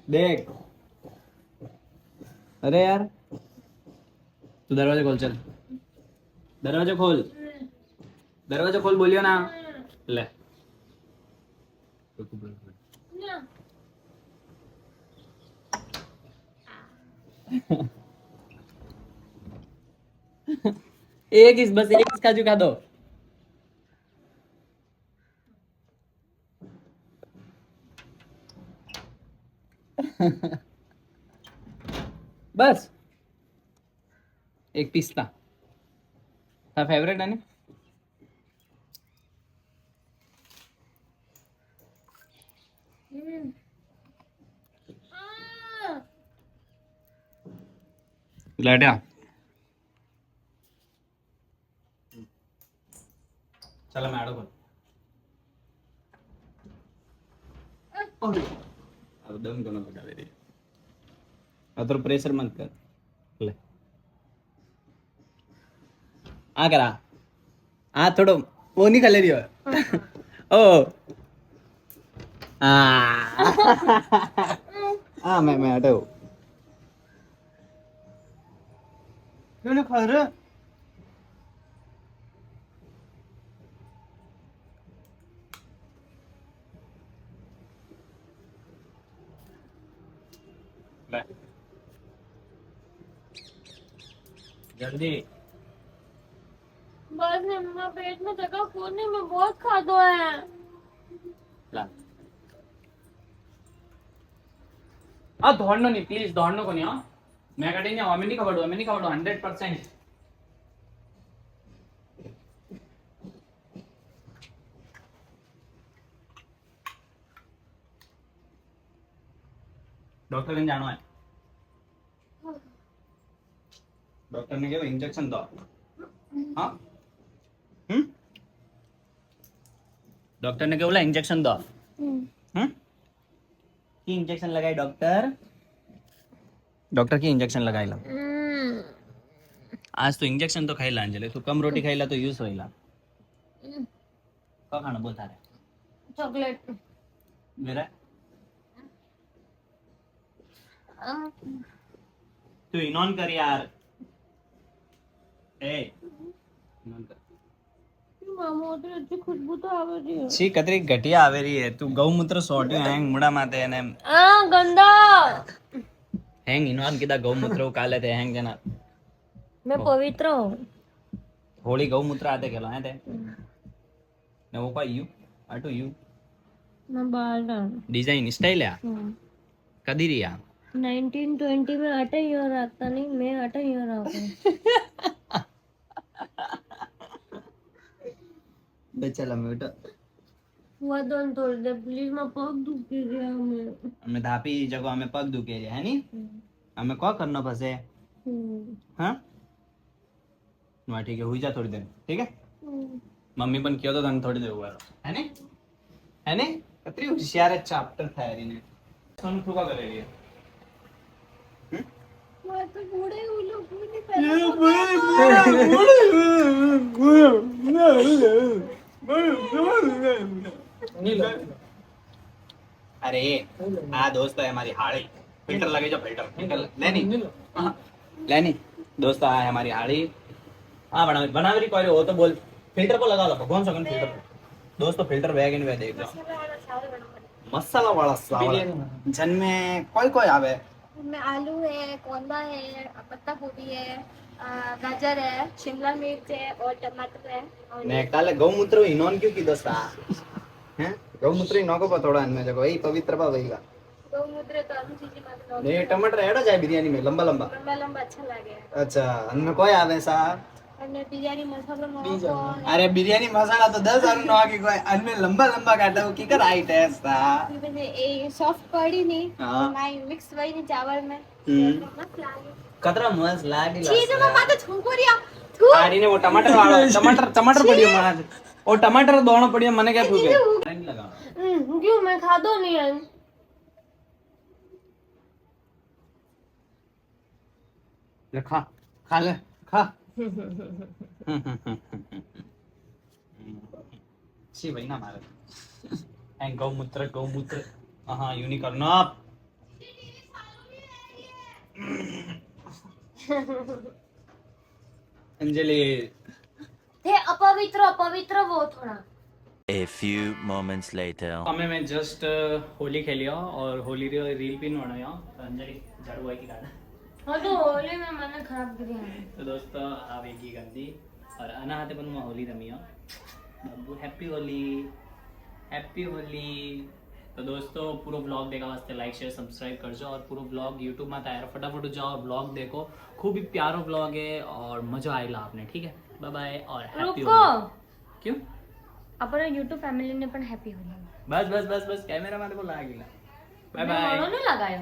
देख, अरे यार तू दरवाजा खोल, चल दरवाजा खोल, दरवाजा खोल, बोलियो ना। ले एक इस बस एक काजू खा दो। बस एक पिस्ता तारा फेवरेट है ने? लाड्या चला मैं आड़ो बोल। अब दम दोनों लगा दे रही है। अब तो प्रेशर मत कर, ले आ करा आ थोड़ो वो नहीं कर ले रही हो। ओ हाँ मैं हटो क्यों खा रहे? जल्दी बस मम्मा पेट में जगह कोने में बहुत खादो है। ला आ दौड़नो नहीं, प्लीज दौड़नो को नहीं। हाँ मैं कटी नहीं, हमें नहीं खबर 100%। डॉक्टर ने जानो है, डॉक्टर ने क्या इंजेक्शन दो। हाँ डॉक्टर ने क्या बोला, इंजेक्शन दो। की इंजेक्शन लगाई डॉक्टर, डॉक्टर की इंजेक्शन लगाई ला। आज तो इंजेक्शन तो खाई ला अंजलि, तू कम रोटी खाई ला तो यूज होइला। का खाना बोल थारे? चॉकलेट मेरा तू इनॉन कर यार, ए इनॉन कर। मामा उधर अच्छी खुशबू तो आ रही है। छी कतरी घटिया आवेरी है, तू गौमूत्र सोट्यो हैंग मुड़ा माते ने गंदा हैंग इनॉन किदा गौमूत्र काले ते हैंग जना मैं पवित्र हूँ। होली गौमूत्र आते केलो है ते ने वो का यू आटो यू मैं बाहर डिजाइन स्टाइल है कदी रिया 1920 में आटा ही और आता नहीं, मैं आटा ही और आता बेचला में बेटा वदन तोड़ दे प्लीज, मैं पग दुखी गया हमें धापी जगह हमें पग दुखे है नी हमें को करना फसे। हाँ ना ठीक है, हुई जा थोड़ी देर, ठीक है। मम्मी पण कियो तो तने थोड़ी देर हुआ है ने कतरी होशियार है चैप्टर था यार इने सोन ठुका करे रही है। मैं तो बूढ़े हुए लोग नहीं अरे हाँ दोस्त है हमारी हाड़ी, फिल्टर लगे जो फिल्टर लेनी लेनी दोस्त है हमारी हाड़ी। हाँ बना रही कोई हो तो बोल, फिल्टर को लगा लो भगवान सगन फिल्टर दोस्तों, फिल्टर बैग इन वे देख लो मसाला वाला चावल जन में कोई कोई आवे में आलू है, कोंदा है, पत्ता गोभी है, गाजर है, शिमला मिर्च है और टमाटर है और ने काले गौमूत्र इनोन क्यों की दोस्ता हैं गौमूत्र इनो को थोड़ा इनमें जगह वही पवित्र बा वही का गौमूत्र तो अनु चीज में ने टमाटर एड़ा जाए बिरयानी में लंबा लंबा लंबा लंबा अच्छा लगे। अच्छा अनमें कोई आवे सा અને બિરયાની મસાલો નાખો अरे बिरयानी मसाला तो 10 आलू नो की कोई अनमें लंबा लंबा काटा वो की कर आई टेस्ट था मैंने ए सॉफ्ट कड़ी नहीं हां माय मिक्स वही नहीं चावल में मस्त लागे कतरा मस्त लागी चीज में माता छुंकुरिया आड़ी ने वो टमाटर वाला टमाटर पड़ियो मारा वो टमाटर दोनो पड़ियो मने क्या ठूके नहीं लगा क्यों मैं खा दो नहीं है ले खा खा ले खा सी भाई ना मारे गौमूत्र हाँ यूं नहीं करना अंजलि थे अपवित्र अपवित्र वो थोड़ा A few moments later. અમે મેં જસ્ટ હોલી ખેલ્યો और હોલી રીલ भी बनाया अंजलि झाड़ू वाई की गाना हाँ तो होली में मैंने खराब किया तो दोस्तों आ वेगी गंदी और आना हाथे पण मैं होली रमी बाबू हैप्पी होली तो दोस्तों पूरा ब्लॉग देखा वास्ते लाइक शेयर सब्सक्राइब करजो और पूरा ब्लॉग यूट्यूब में तैयार फटाफट जाओ और ब्लॉग देखो खूब ही प्यारो ब्लॉग है और मजा आएगा आपने ठीक है बाय बाय और हैप्पी रुको होली क्यों अपना YouTube फैमिली ने पण हैप्पी होली बस बस बस बस कैमरा मारे को लागिला बाय बाय नहीं लगाया